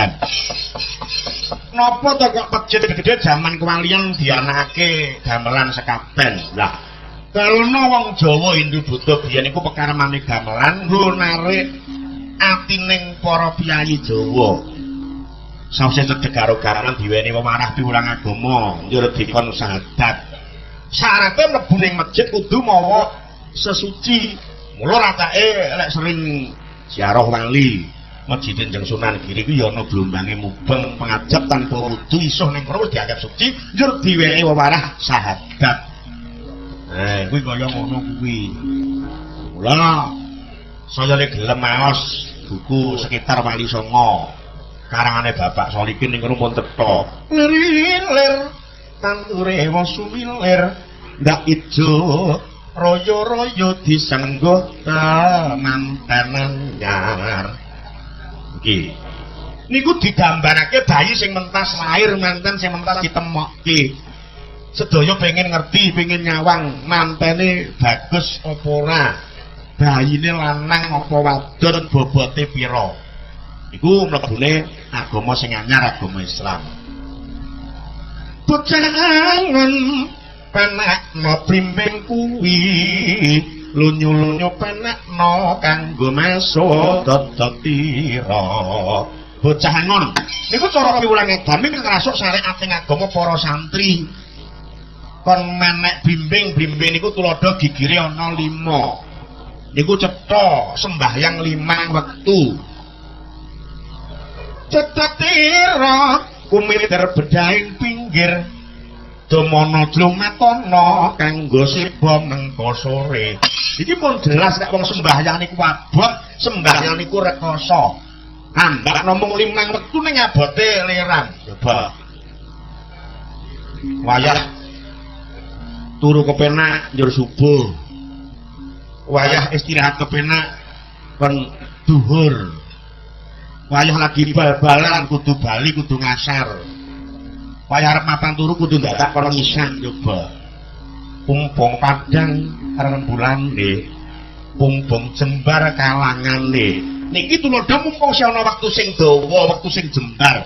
dalan. Napa to kok masjid gede jaman kewalian dianakake gamelan sekaben. Lah, kalana wong Jawa Hindu Buddha biyen iku pekarmane gamelan nggo narik atining para piyayi Jawa. Sawise cedhek karo gamelan diweni wewarah piwulang agama, njur dikon sahadat. Syaraté mlebu ning masjid kudu mawa sesuci. Mula ratake lek sering ziarah wali Masjid Njeng Sunan Giri ku ya ana blombange mubeng pengajap tanpa wudu isuh ning kono dianggap suci, njur diwenehi wewarah sahadat. Kuwi kaya ngono kuwi. Mula saya nek gelem maos buku sekitar Wali Songo karangane Bapak Solikin ning kono pun tetha. Lir tanture wong sumilir ndak ijo royo-royo disenggo mantenan nyar. Iki niku digambarake bayi sing mentas lahir manten sing mentas ditemokke. Sedaya pengen ngerti, pengen nyawang mantene bagus apa ora. Bayine lanang apa wadon bobote pira. Iku mlebune agama sing anyar, agama Islam. Bocangan penekno blimbing kuwi lunyu-lunyu penekno kanggo masuk dodotira. Bocah ngon niku cara piwulang agami ngrasuk syariating agama para santri. Kon menek blimbing niku tuladha gigire ana 5. Niku cetha sembahyang 5 wektu. Cethatira kumiter bedhaing pinggir domono dlumatana kanggo siba mengko sore. Iki pun jelas nek wong sembahyang niku abot, sembahyang niku rekoso. Ambak ngomong 5 wektu ning abote lerang. Coba. Wayah turu kepenak njur subuh. Wayah istirahat kepenak kon duhur. Wayah lagi bal-balan kudu bali kudu ngasar. Wayah arep mapan turu kudu dadak karo ngisan coba. Pumpung padang rembulane, pumpung jembar kalangane. Niki tulodo mumpung si ana wektu sing dawa, wektu sing jembar.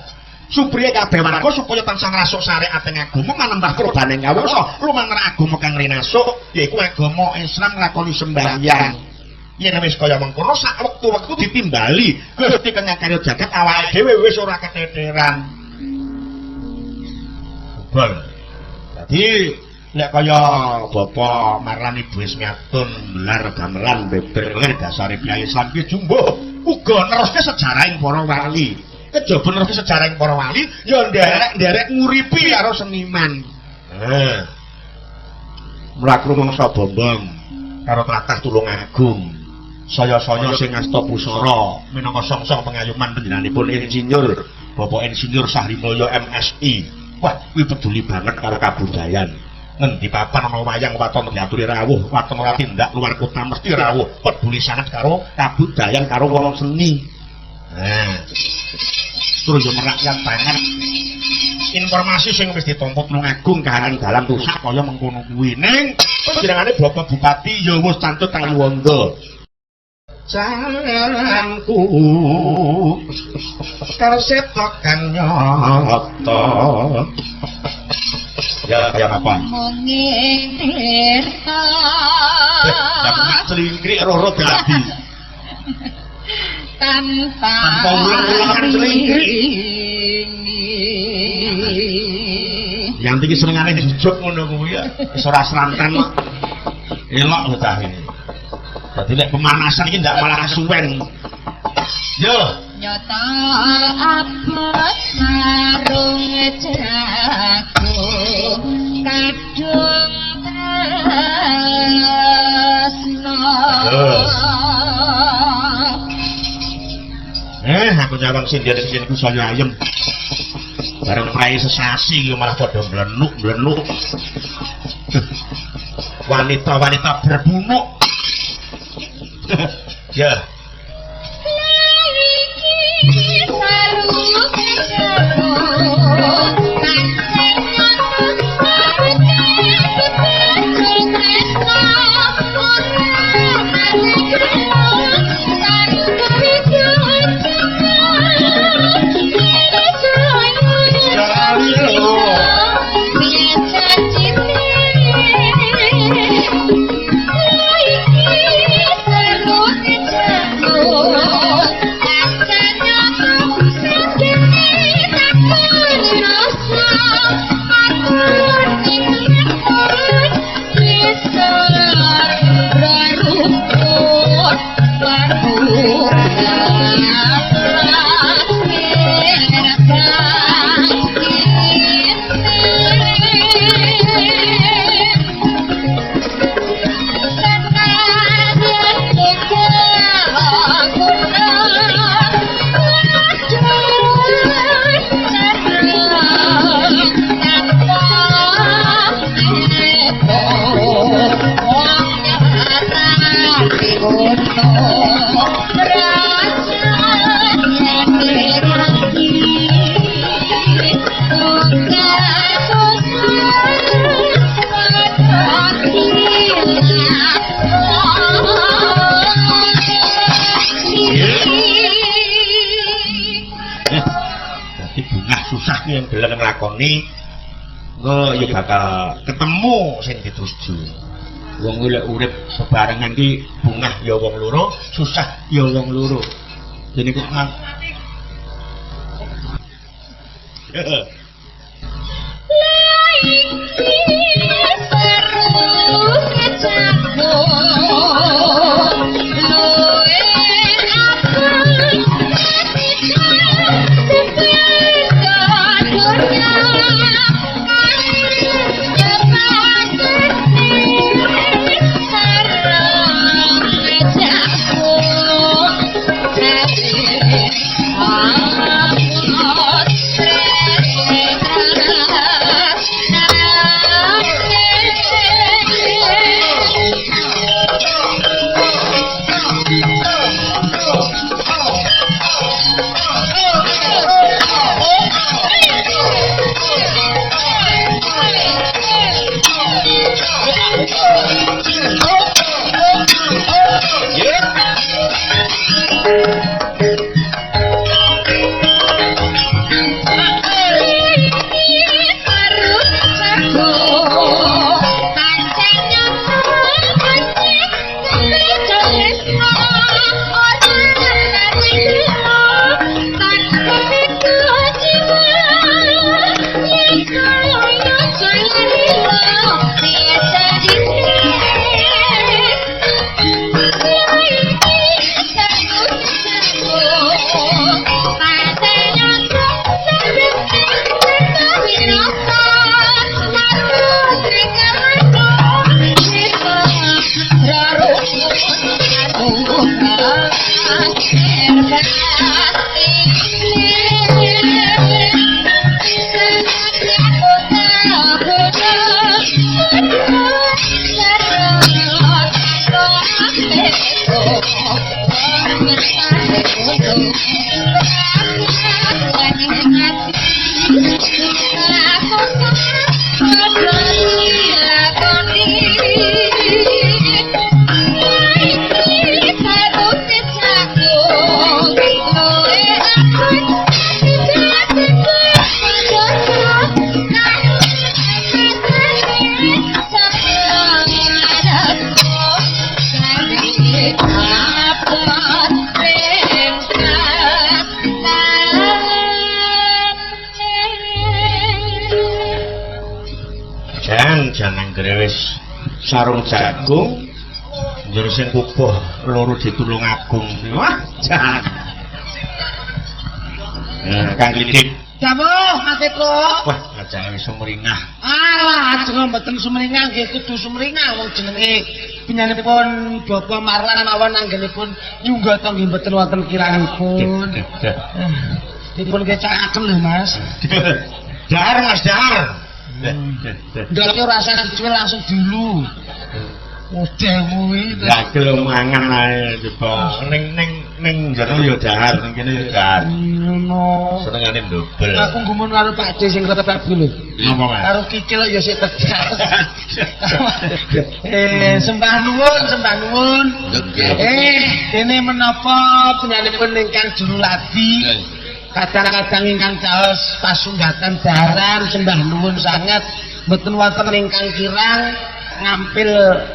Supriye kabeh warga supaya tansah ngrasuk syariat ing agama manembah kurbane ngawasa lumantar agama kang rinasuk yaiku agama Islam nglakoni sembahyang. Yen wis kaya mengkono sak wektu-wektu ditimbali Gusti Kang karya jagat awake dhewe wis ora keteteran. Bal. Dadi nek kaya Bapak marani Ibu Ismiatun belar gamelan beber dasare piye Islam ki jumbo uga neruske sejarahing para wali. Kejaba neruske sejarahing para wali ya nderek nguripi karo seniman. Mlaku mangsa Bombong karo tlatah Tulungagung. Saya-saya sing ngasta pusara minangka songsong pengayuman panjenenganipun Insinyur Bapak Insinyur Sahrimulyo MSI. Wah, kuwi peduli banget karo kabudayan. Ngendi papan ana wayang waton diaturi rawuh, waton ora tindak luar kota mesti rawuh. Peduli sangat karo kabudayan karo wong seni. Terus yo merakyat banget. Informasi sing wis ditumpuk nang Agung kahanan dalan rusak kaya mengkono kuwi. Ning panjenengane Bapak Bupati ya wis cantut Tanwanda. Jalanku karsetokan nyoto. Ya kayak apa? Mengirta. Ya celingkrik roro dadi. Tanpa ulang-ulang celingkrik. Yang tinggi senengane dijujuk ngono kuwi ya. Wis ora sranten kok. Elok lho cah ini. Dadi nek pemanasan iki ndak malah kesuwen. Yo, nyata abot sarung jagung kadung tresno. Aku nyawang sindir-sindir ku saya ayem. Bareng prai sesasi iki malah padha mlenuk-mlenuk. Wanita-wanita berbunuk. Ya. dadi bungah susah yen gelem nglakoni engko ya bakal ketemu sing dituju. Wong kuwi lek urip bebarengan ki bungah ya wong loro, susah ya wong loro. Dene kok janang grewes sarung jagung njur sing kukuh loro ditulung agung. Wah, jan. Kang Lidik. Dawuh, Mas Eko. Wah, ajeng wis sumringah. Alah, ajeng mboten sumringah nggih kudu sumringah wong jenenge penyanipun Bapak Marlan mawon anggenipun nyunggata nggih mboten wonten kirangipun. Dipun kecakaken lho, Mas. Dahar Mas, dahar. Ndak rasa dicuwil langsung dulu. Udah kuwi. Ya gelem mangan ae coba. Ning jero ya dahar, ning kene ya dahar. Ngono. Senengane ndobel. Aku gumun karo Pak D sing kretep Prabu lho. Napa, Mas? Karo kicil ya sik tegak. Sembah nuwun, sembah nuwun. Dene menapa penyanipun ingkang Juruladi. Kadang-kadang ingkang caos pasunggatan daharan sembah nuwun sanget mboten wonten ingkang kirang ngampil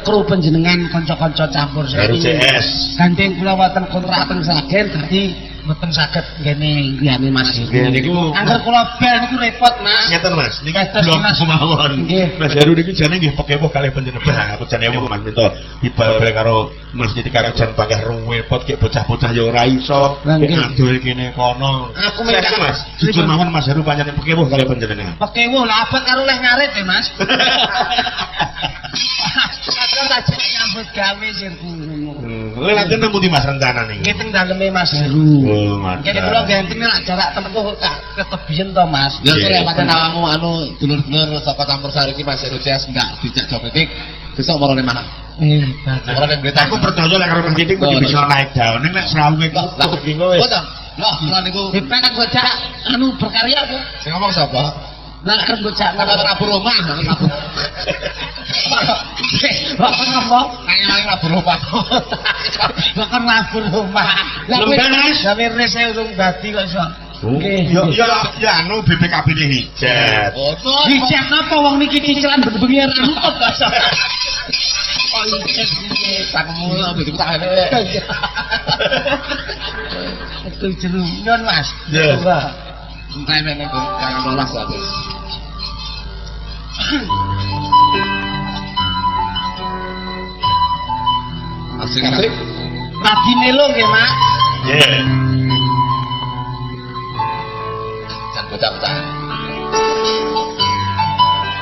kru panjenengan kanca-kanca campur sari. RCS. Gandeng kula wonten kontrak teng Sragen dadi mboten saged ngene griyane Mas. Nggih niku angger kula bel niku repot Mas. Ngeten Mas, niki blok semawon. Mas Heru niki jane nggih pekewuh kalih panjenengan. Aku jane Mas minta dibal karo Mas Didi karajan panggah repot kek bocah-bocah ya ora iso. Adul kene kono. Aku minta Mas, jujur mawon Mas Heru panjenengan pekewuh kalih panjenengan. Pekewuh lah abot karo leh ngarit ya Mas. Aku tak nyambut gawe sirku ngono. Lha nemu di Mas rencana niki. Nggih teng daleme Mas Heru. Oh, Mas. Kene kula gantine lak jarak tempuh ketebiyen to Mas. Ya kira pancen awakmu dulur-dulur saka campur sari iki Mas Heru CS enggak dijak jogetik besok marane mana. Marane berita. Aku percaya lek karo Mas Didi kudu bisa naik daun. Nek srawunge kok bingung wis. Lah, kula niku Pengen gojak berkarya apa? sing ngomong sapa? Lah arep gojak Kata kabur rumah, kabur. Bapak ngomong Kayak kabur rumah. Bapak ngabur rumah. Lah Lembah, Mas. gawe rese urung dadi kok iso. Ya anu BPKB ne hijet. Hijet apa wong niki cicilan bengi ra nutup basa. Oh hijet iki Sakmu begitu takane. itu jeruk nyon Mas. Ya. Entai meneh kok kang lolas aku. Asik. Lagi melo nggih, Mak. Nggih. Jan bocah-bocah.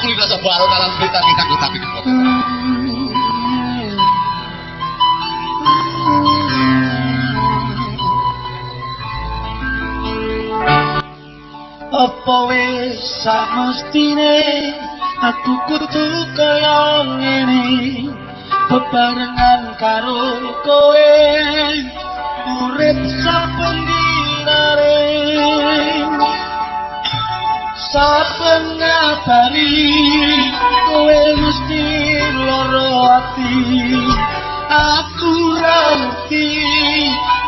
Kuwi rasa baru dalam berita kita tapi. Apa wis samestine aku kudu kaya ngene bebarengan karo kowe urip saben dinare saben ngabari kowe mesti lara ati aku ra ngerti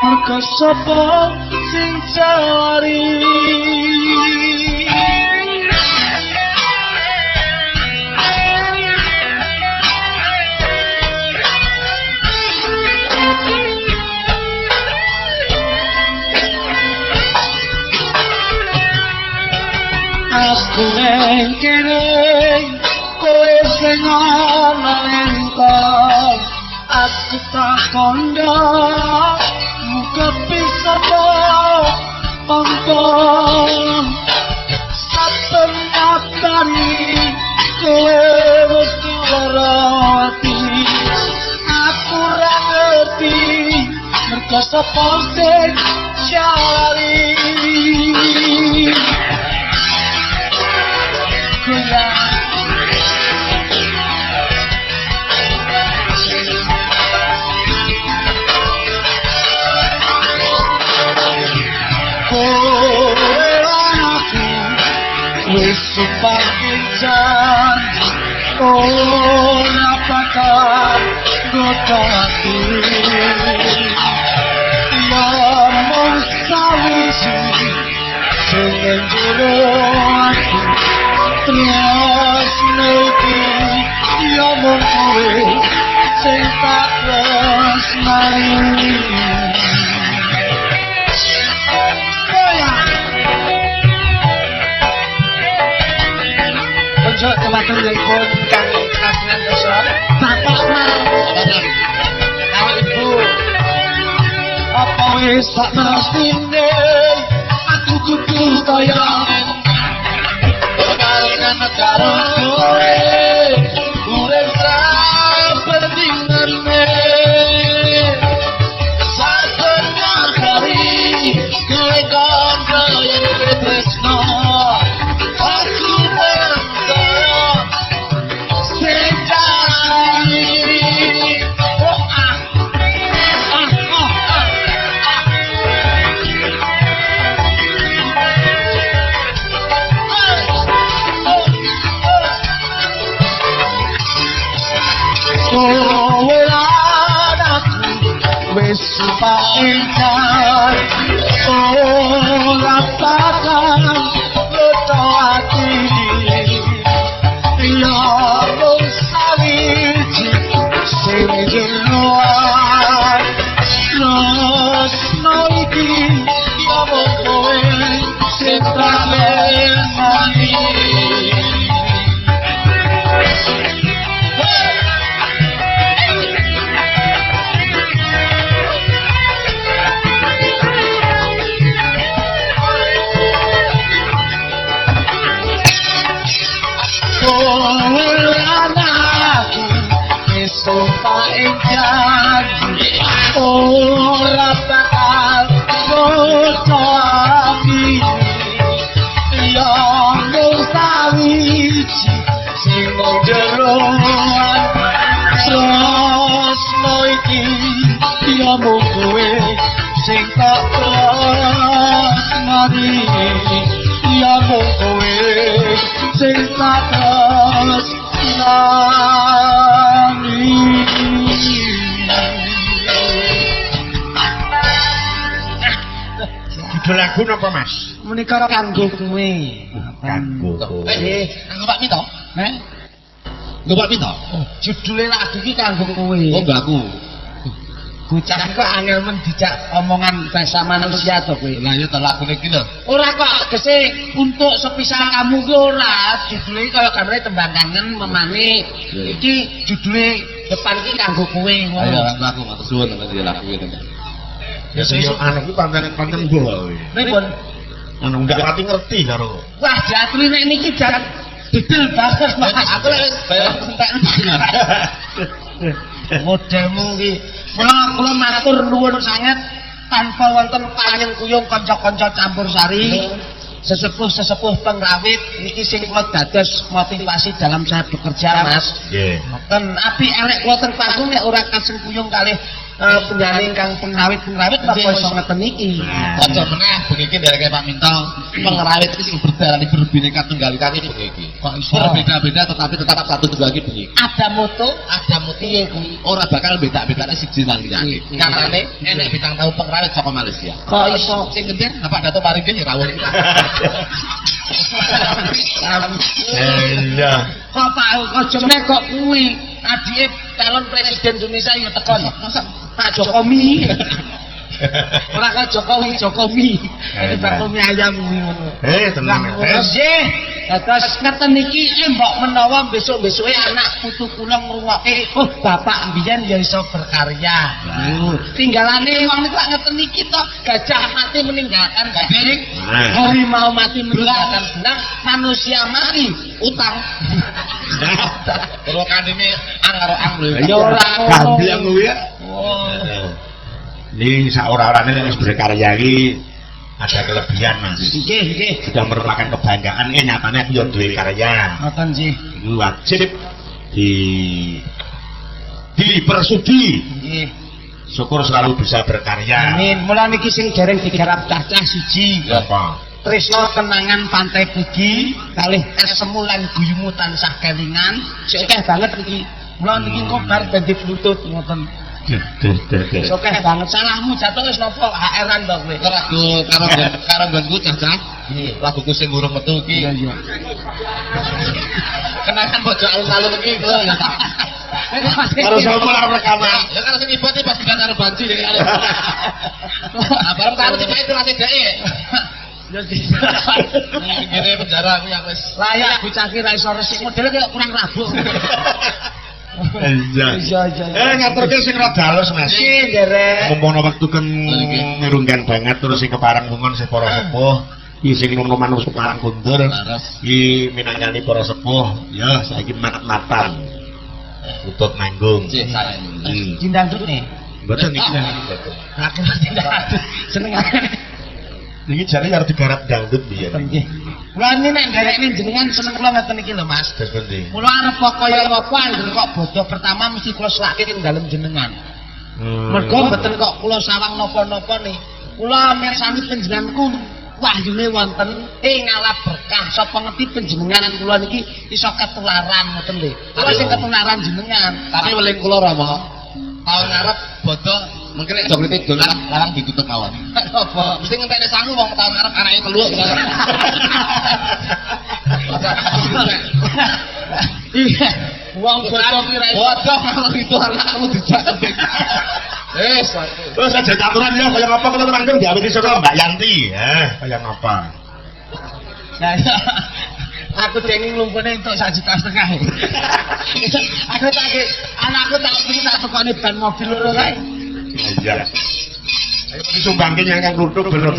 mergo sapa sing cari aku ngene kowe sing ana engkau aku tak kondo muga bisa pangkon saben ngabari kowe mesti lara ati aku ra ngerti mergo sapa sing cari Sumpah janji ora bakal goda ati ya mung sawiji sing njero ati tresno iki ya mung kowe sing tak tresnani Kemarin telepon kan kasihan besar Bapak Mas Kalau Ibu Apa wis tak mestine aku kudu kaya Barengan karo kowe urip saben dinane saben hari kowe kandha yen tresno Sumpah indah ora bakal goda ati ya mung sawiji sing jenuan tresno iki ya mung kowe sing tak lesani Sumpah janji ora bakal goda ati ya mung sawiji sing jeroan tresno iki ya mung kowe sing tak tresnani ya mung kowe sing tak tresnani Judul lagu napa Mas? menika kanggo kowe. Kanggo kowe. Kanggo Pak Mito? Kanggo Pak Mito? Judule lagu iki kanggo kowe. Oh, mbak aku. Bocah kok angel men dijak omongan bahasa manusia to kowe. Lah ya to lagune iki lho. Ora kok gese untuk sepisah kamu ki ora. Judule kaya gamane tembang kangen memane. Iki judule depan iki kanggo kowe Ayo ngono. aku matur suwun teman lagu iki teman. Ya sesuk anu ki pancen mbok kowe. Pripun? Anu ndak pati ngerti karo. Wah, jatri nek niki jan didel banget Mas. Aku lek entek modelmu ki. Kula matur nuwun sanget tanpa wonten panyengkuyung kanca-kanca campur sari. Sesepuh-sesepuh pengrawit niki sing kula dados motivasi dalam saya bekerja, Mas. Nggih. Mboten apik elek kula teng panggung nek ora kasengkuyung kalih penyanyi kang pengrawit napa iso ngeten iki. Aja meneh bengi iki ndereke Pak Minto, pengrawit iki sing berdarani berbineka tunggal ika iki bengi iki. Kok iso berbeda-beda tetapi tetap satu tunggal iki bengi. Ada moto, Ada muti ora bakal beda-bedane siji lan liyane. Karane enek bintang tahu pengrawit saka Malaysia. kok iso Sing gede Bapak Dato Paringge ya rawuh. Iya. kok Pak kok kuwi adike calon presiden Indonesia ya tekon. Pak Jokowi. Ora kok Jokowi. Ini Pak Jokowi ayam ngono. Tenang. Nggih. Terus ngeten iki mbok menawa besok-besoke anak putu kula ngrungokke, oh bapak mbiyen ya iso berkarya. Tinggalane wong niku ngeten iki to, gajah mati meninggalkan piring, harimau mati meninggalkan benang, manusia mati utang. Kalau kandime angaro anglo. Ya ora Gamblang kuwi ya. Oh. Ini saora-orane nek wis berkarya iki ada kelebihan Mas. Nggih. Sudah merupakan kebanggaan nyatane aku yo duwe karya. Ngoten sih. Itu wajib dipersudi. Nggih. Syukur selalu bisa berkarya. Amin. Mula niki sing dereng digarap cacah siji. Apa? Tresno kenangan Pantai Bugi kalih es semulan guyumu tansah kelingan. Sik akeh banget iki. Mula niki kobar dadi flutut ngoten. Oke banget salahmu jatuh wis napa HR-an to kowe. Lagu karo nggonku cacah. Laguku sing urung metu iki. Iya. Kenangan pojok alun-alun iki lho ya. Karo sapa lah rekaman. Ya kan sing ibate pas dikan karo banci ya. Nah, bareng karo tipe kelas dhek. Ya di. Ngene penjara aku ya wis. Layak bocah ki ra iso resik modele kaya kurang rabuk. Iya. Ngaturke sing rada halus Mas. Nggih, nderek. Mumpung wektu kan nirunggan banget terus sing keparang bungon sing para sepuh. Iki sing nunggu manus keparang kundur. Iki minangani para sepuh. Ya saiki mat-matan. Utut manggung. Cek saya. Cindang nih. Mboten iki. Aku tindak senengane. Niki jare arep digarap dangdut biyen. Nggih. Kula ini nek nderekne jenengan seneng kula ngeten iki lho Mas. Terus pundi? Kula arep kaya apa anggere kok bodho pertama mesti kula selake ing dalem jenengan. Mergo mboten kok kula sawang napa-napa nih. Kula mirsani panjenenganku wahyune wonten ing ngalap berkah. Sapa ngerti panjenengan kula niki iso ketularan ngoten lho. Kula sing ketularan jenengan. Tapi weling kula Rama. Tahun ngarep bodho mungkin nek joglite dolan larang ditutup mawon. Apa? Mesti ngentekne sangu wong tahun ngarep anake telu. Iya. Wong bodho kira Bodho kalau itu anakmu dijak. Terus aja caturan ya kaya ngapa kula manggung diawiti saka Mbak Yanti. Kaya ngapa? Aku denging lumpune entuk 1,5 juta. Aku tak anakku tak beli tak tekone ban mobil loro kae. Iya. Ayo disumbangke nyang kluthuk ben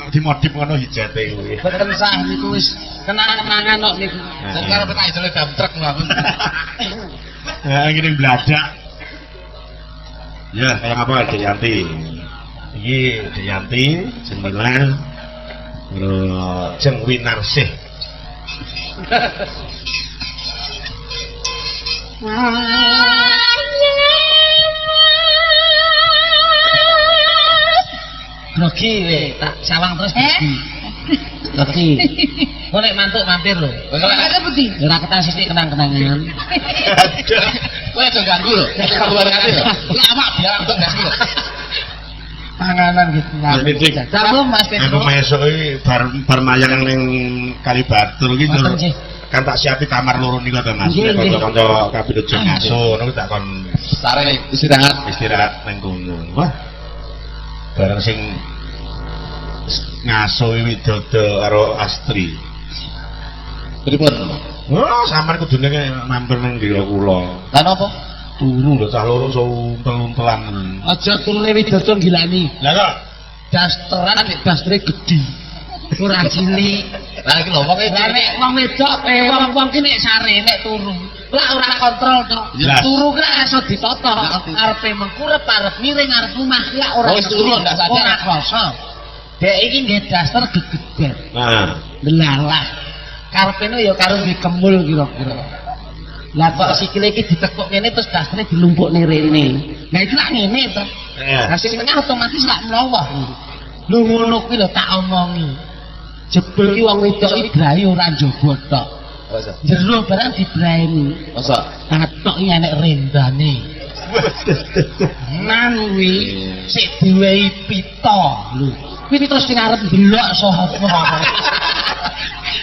dimodif ngono hijate kuwi. Boten sah niku wis kenangan kok niku. Sing karep tak isole dam truk aku. Ngene bladak. Ya, kayak apa Dek Yanti? Iki Dek Yanti, Jemilah, Jeng Winarsih. Grogi tak sawang terus grogi. Grogi. Kok nek mantuk mampir lho. Ada putih. Ora ketang sithik kenang-kenangan. Kowe aja ganggu lho. Keluar ati lho. Lama biar antuk ndas lho. panganan gitu. Mas Pitik. Kamu Mas Pedro. Aku mesuk iki bar mayang ning Kalibatur iki Ngoten nggih. kan tak siapi kamar loro niku to Mas. Nggih, nggih. Kanca-kanca kabeh ngaso niku tak kon Sare istirahat ning kono. Wah. Bareng sing ngaso widodo karo Astri. Pripun? Oh, sampean kudune mampir ning dira kula. Lan apa? Turu lho cah loro untel-untelan. Aja turune widodo gilani. Lah kok Dasteran nek dastere gedhi. Ora cilik. Lah iki lho wong Lah nek wong wedok wong ki nek sare nek turu. Lah ora kontrol to. Jelas. Turu ki iso ditata. Arepe mengkurep arep miring arep rumah lah ora. Oh, wis turu, ndak sadar. Ora krasa. Dek iki nggih daster gegeder. nah Delalah. Karepene ya karo nggih kemul kira-kira. Lah kok sikile iki ditekuk ngene terus dastere dilumpukne rene. Lah iki lak ngene to. Lah sing tengah otomatis lak mlawah. Lho ngono kuwi lho tak omongi. Jebul ki wong wedok iki brahe ora njaba tok. Masa? Jero barang dibraeni. Masa? Atok iki enek rendane. Nang kuwi sik diwehi pita lho. Kuwi terus sing arep ndelok sapa.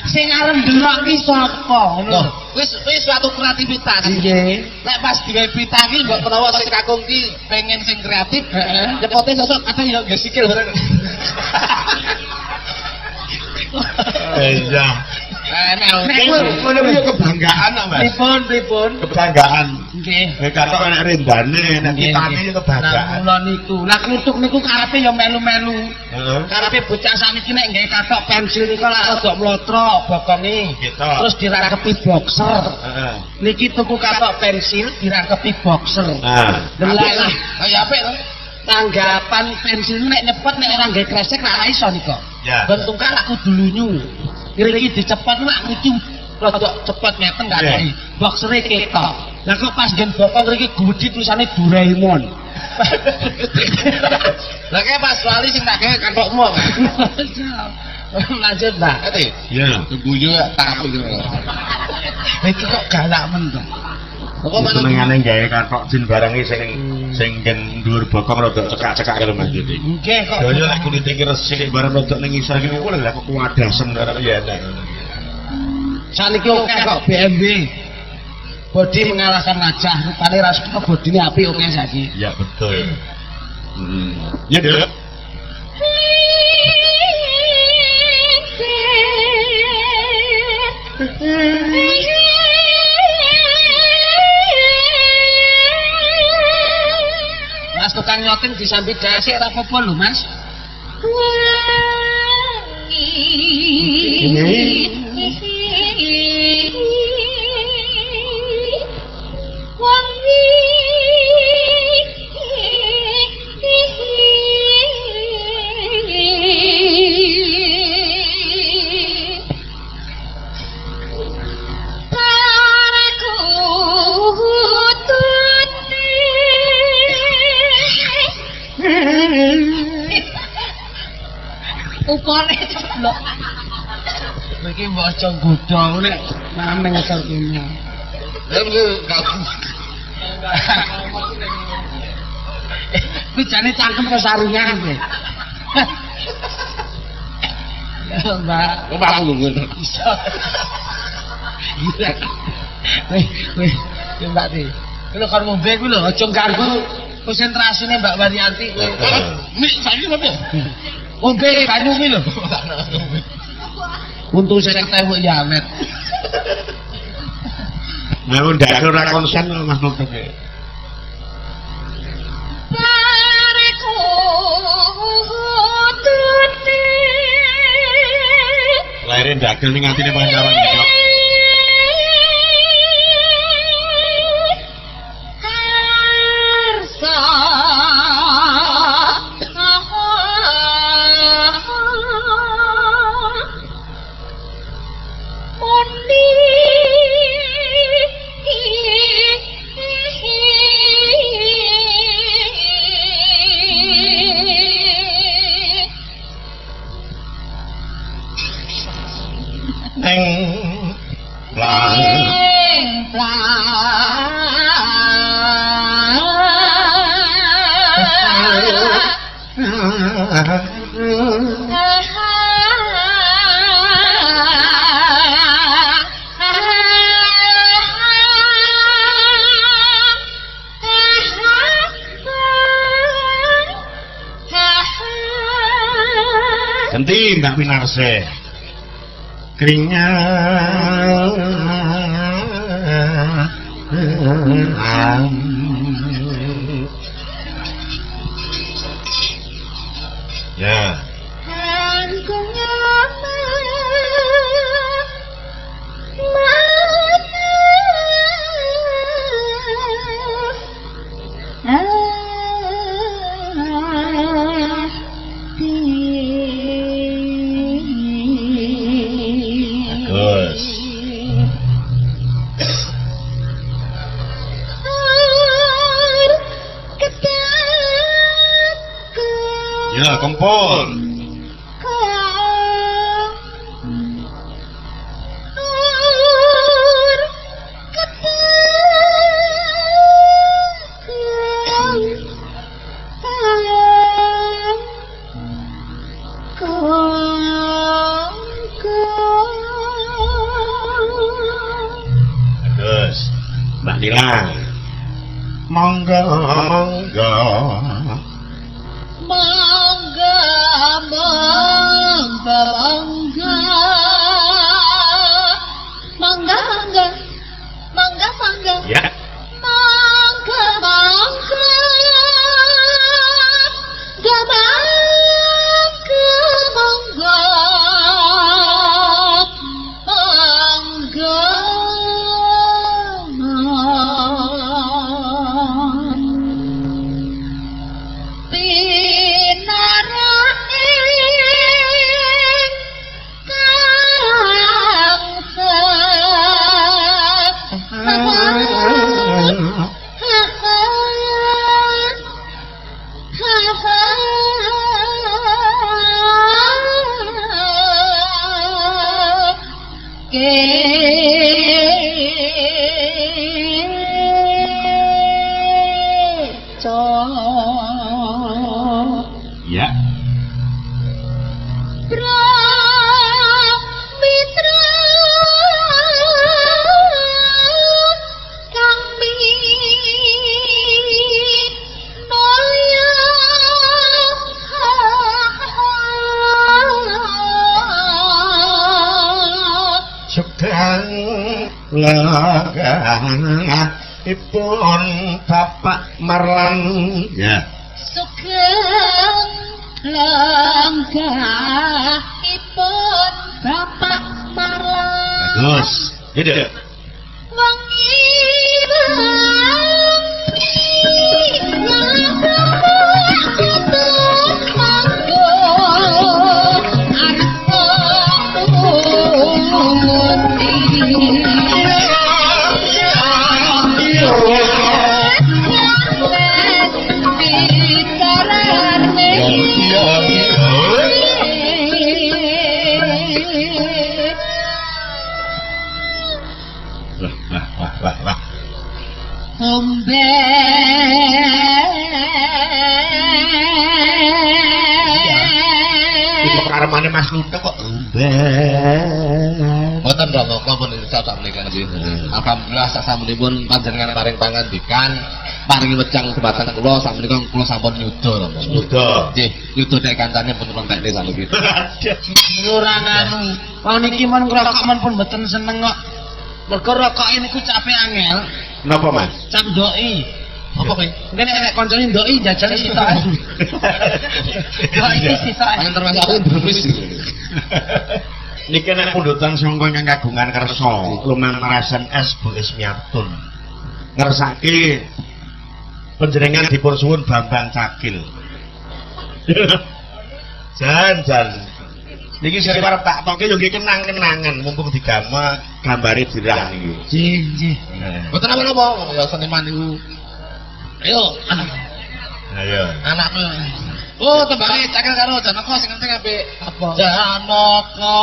Sing arep ndelok ki sapa ngono. Loh, wis suatu kreativitas. Nggih. Nek pas digawe pita iki mbok menawa sing kakung ki pengen sing kreatif, nyepote sosok kadang ya nggih sikil bareng. iya Nek ngono kuwi kebanggaan kok Mas pripun? kebanggaan Nggih. nek katok enek rendane nek kitane yo Nah, kebanggaan mula niku. Lah kluthuk niku karepe ya melu-melu. heeh Karepe bocah sakniki nek nggawe kathok pensil niku lak rada mlotro bokonge. Gitu. Terus dirangkepi boxer. heeh Niki tuku kathok pensil dirangkepi boxer. nah Delah Kaya apik to? tanggapan pensil nek nyepet nek ora nggawe kresek ra iso nika. ya Bentuknya aku dulunya. Iki dicepet lak iki rada cepet ngeten gak Iya. ada. Boxere ketok. Lah kok pas gen bokong iki gudi tulisane Doraemon. Lah kaya pas wali sing tak gawe kantokmu kok. Lanjut, Mbak. Ati, ya guyu tak apa gitu. Iki kok galak men to. Kok mana? senengane gawe katok jin barange sing gen dhuwur bokong rada cekak-cekak karo Mas Yudi Nggih kok. yo nek kulite iki resik bareng rada ning isor iki kuwi lha kok kuwadasem karo ya enak Saniki oke kok BMW. Bodi mengalahkan wajah, rupane rasane bodine apik oke saiki. ya betul ya Dek Mas tukang nyoting disambi dasik ora apa-apa lho, Mas. Ukone ceblok. Iki mbok aja nggodha nek mameng asal kene. Lah gak Kuwi jane cangkem kesaringan kowe. Mbak, kok aku lungguh. iso. Gila. Weh, Mbak Ti. Kuwi kan ngombe kuwi lho, aja ganggu konsentrasine Mbak Waryanti kowe. Nih, saiki apa? Ngombe banyu kuwi lho. Untung saya ketemu ya, Met. Nah, ndak ora konsen Mas Nutuk. Lahirnya dagel ning atine pengawan iki. Neng Ganti Mbak Winarse. Keringat. Ya. Ya, kompor. Bagus. Mbak Nila. Monggo, monggo. Mangga, mangga, mangga, mangga, mangga, mangga, mangga, Ya. mangga, mangga, mangga, mangga, Ya. Mitra kami noya Sugeng ipun Bapak Marlan. Ya. sugeng langgahipun Bapak Marlan. Bagus. Ide. Wengi Wah. Ombe Itu karmane Mas Lutek kok. Mboten rama kula sak menika nggih. Alhamdulillah sak samunipun panjenengan paring pangandikan, paringi wecang dumateng kula sak menika kula sampun nyuda rama. Nyuda. Nggih, nyuda nek kancane pun entekne saniki. Ora nganu. Wong niki men ngrokok men pun mboten seneng kok. Mergo rokoke niku cape angel. Napa, Mas? Cap doki. Apa kowe? Mungkin nek kancane doki jajal sitok. Doki sitok. Paling termasuk aku ndrumis. Niki nek pundutan sangka ingkang kagungan kersa lumamarasan es Bu Ismiatun. Ngersake panjenengan dipun suwun Bambang Cakil. Jan. Niki sing arep tak toke yo nggih kenang-kenangan mumpung digama gambare dirah niki. Nggih. Mboten apa-apa, ya seniman niku. Ayo, Ayo. anakku. Oh, tembake Cakil karo Janaka sing penting apik. Apa? Janaka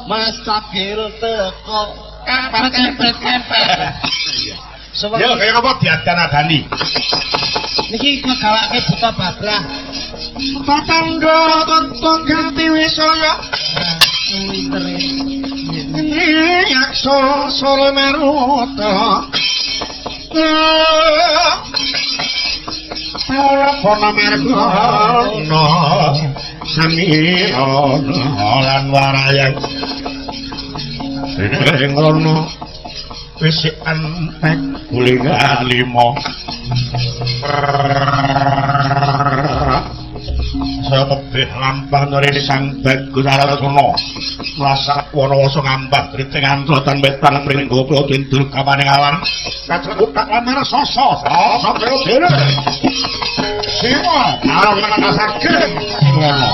Mas Cakil teko kempet. Yo kaya apa diadan-adani. Niki ngegawake buta babrah. Patangga tata ganti wisaya. Yakso sore meruta. Telepon mergono samira lan warayang. Ing rono wis entek gulingan limo. Sebeh lampah nuri sang bagus arasuna mlasak wanawasa ngambah driting antrotan wetan mring gopo dindul kapaning awan kacekuk tak lamar sasa kaya dene siwa karo ngrasake ngono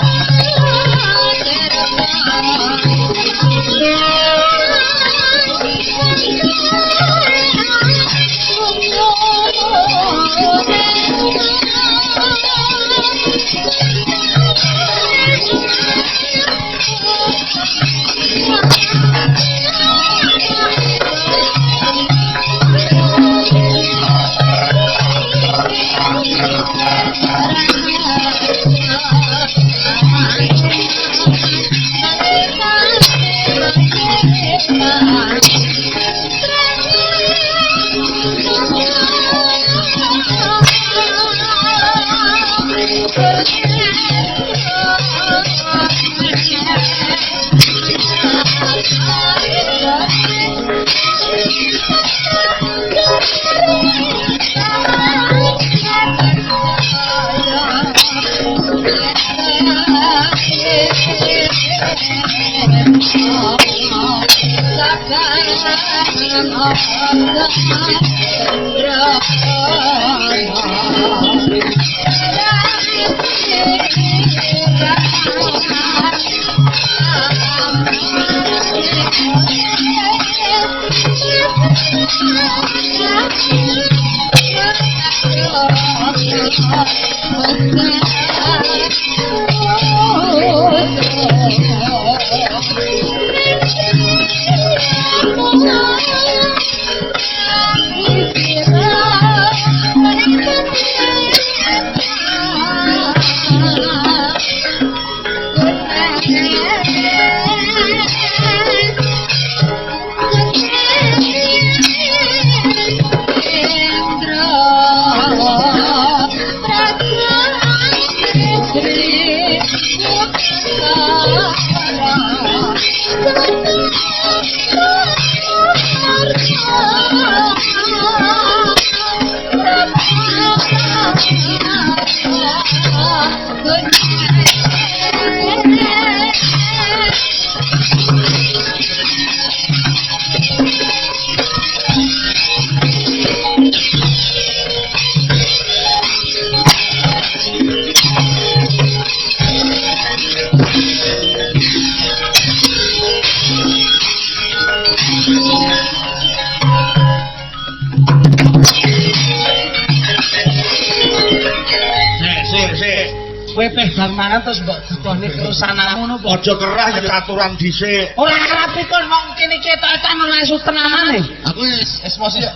Mangan terus mbok dutone kerusanamu ngono aja kerah ya aturan dhisik ora kerap kon wong kene ketok-ketokan ora iso tenanane aku emosi ya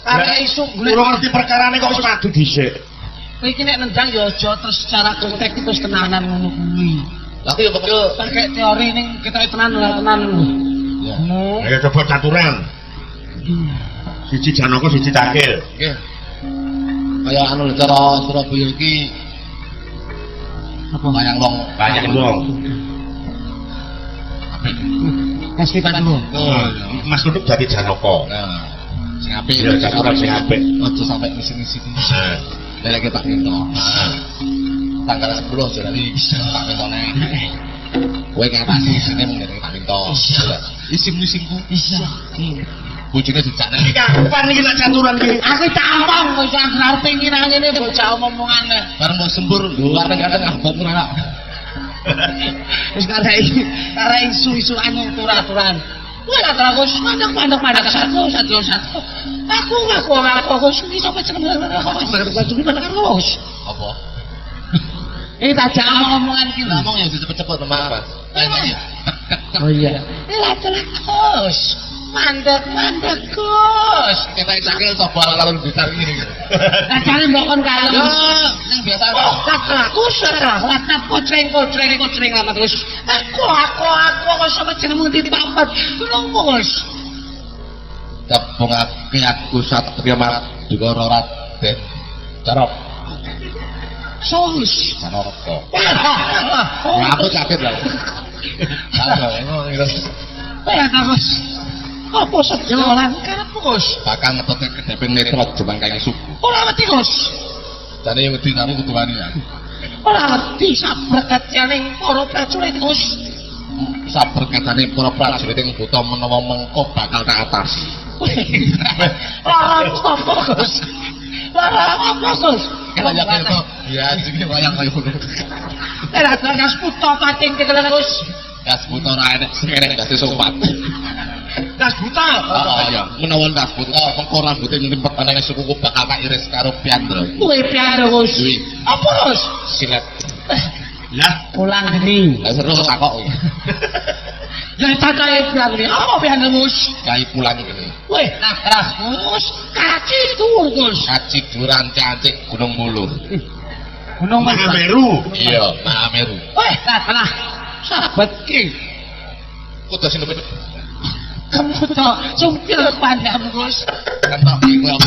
karek isu ora ngerti perkarane kok wis madu dhisik kowe iki nek nendang ya aja terus secara konteks terus tenanan ngono kuwi tapi ya pokoknya pakai teori ning ketoke tenan ora tenan ya coba caturan siji Janaka siji Cakil nggih kaya anu cara Surabaya iki apa banyak wong Mas pipan dulu Mas Duduk jadi Janaka sing apik ya caturan sing apik aja sampai ngisi-ngisi leleke Pak Minto tanggal 10 aja nanti Pak Mintone kowe ngatasi isine mung Pak Minto isim-isimku iya bojone dijak iki kapan iki lak caturan iki aku tampang kok jan arep ngirang ngene bocah omong-omongane bareng mbok sembur luar kadang abot ora wis karek isu-isuane aturan ora terus mandek satu aku ngaku iso pecen apa tak omongan ki ngomong ya cepet-cepet Mas. Oh iya. Terus. Mandek Gus. Kita cakil coba kalau ditarik ini. Lah jare mbok kon kalem. Yo, yang biasa. Aku serah latap kocreng lah terus. Aku kok sampe jenengmu titip papat. Tolong Gus. Gabungake aku Satria Madukara Raden Carok. Sos. Caroko. Ya aku sakit lah. Gus. Apa sejolan karep Gus? Bakal ngetoke kedeping netra Jemang Kang Suku. Ora wedi Gus. Jane yang wedi kamu kudu wani ya. Ora wedi saberkatane para prajurit Gus. Saberkatane para prajurit ing buta menawa mengko bakal tak atasi. Larang apa Gus? Larang apa Gus? Kaya kaya ya iki wayang kaya ngono. Ora gas puto pating kekelen Gus. Gas buta ora enek sing enek dadi sopat. Gas buta. Ya, menawa gas buta mengko rambute ngrimpet anane sukuku bakal tak iris karo piandra. Kuwi piandra Gus. Apa Gus? Silet. Lah, Ulang geni. Lah seru takok. Ya tatae piandra. Apa piandra Gus? Kai pulang iki. Weh, nah keras Gus. Kaci dhuwur Gus. Kaci duran cancik Gunung Mulur. Gunung Meru. Iya, Mahameru. Weh, nah. Sahabat ki. Kudu sing nepet. Kamu tuh sumpil pandang Gus. Kentok iki kowe.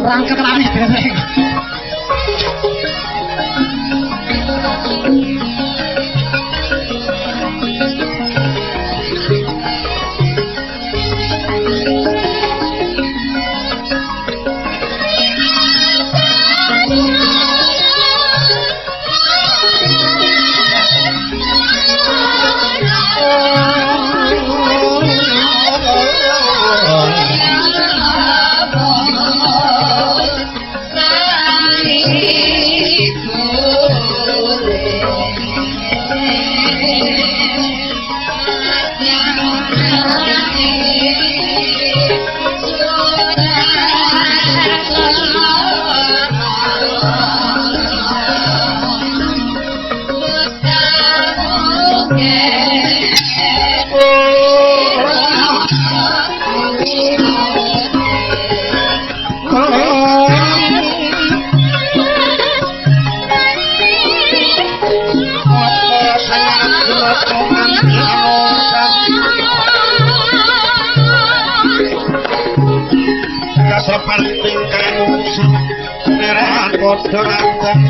rangkep lari dereng. Sepanting kangusung neran padha ngandang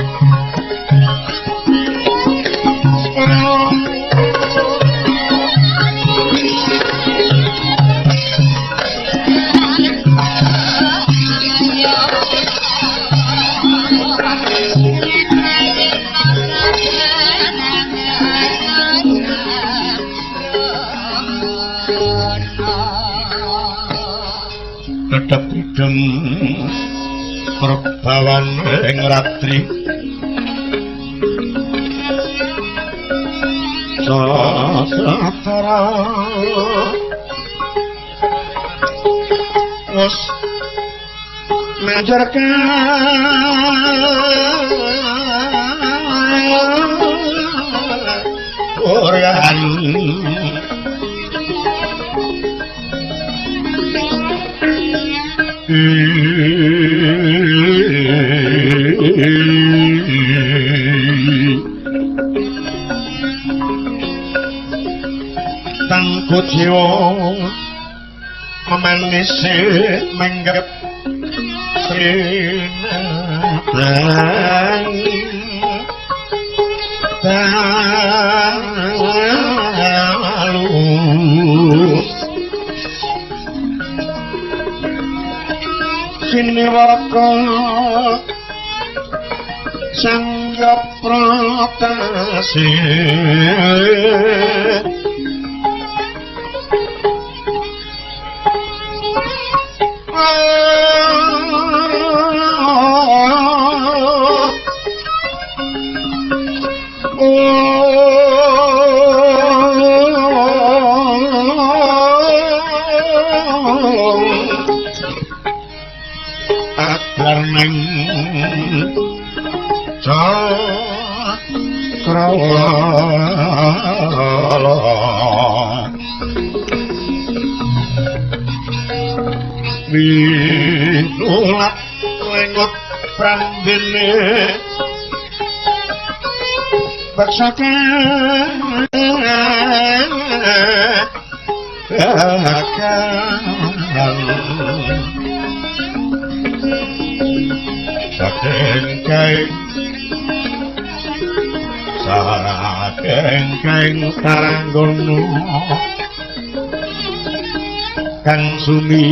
tetep idem perbawan ing ratri satara wis menjerkan Korean tangku jiwa memanis menggep sinatang talus sini warga sangga protasi agar neng cakrawala minulat lengot prambene baksakan sakengkeng taranggono kang sumi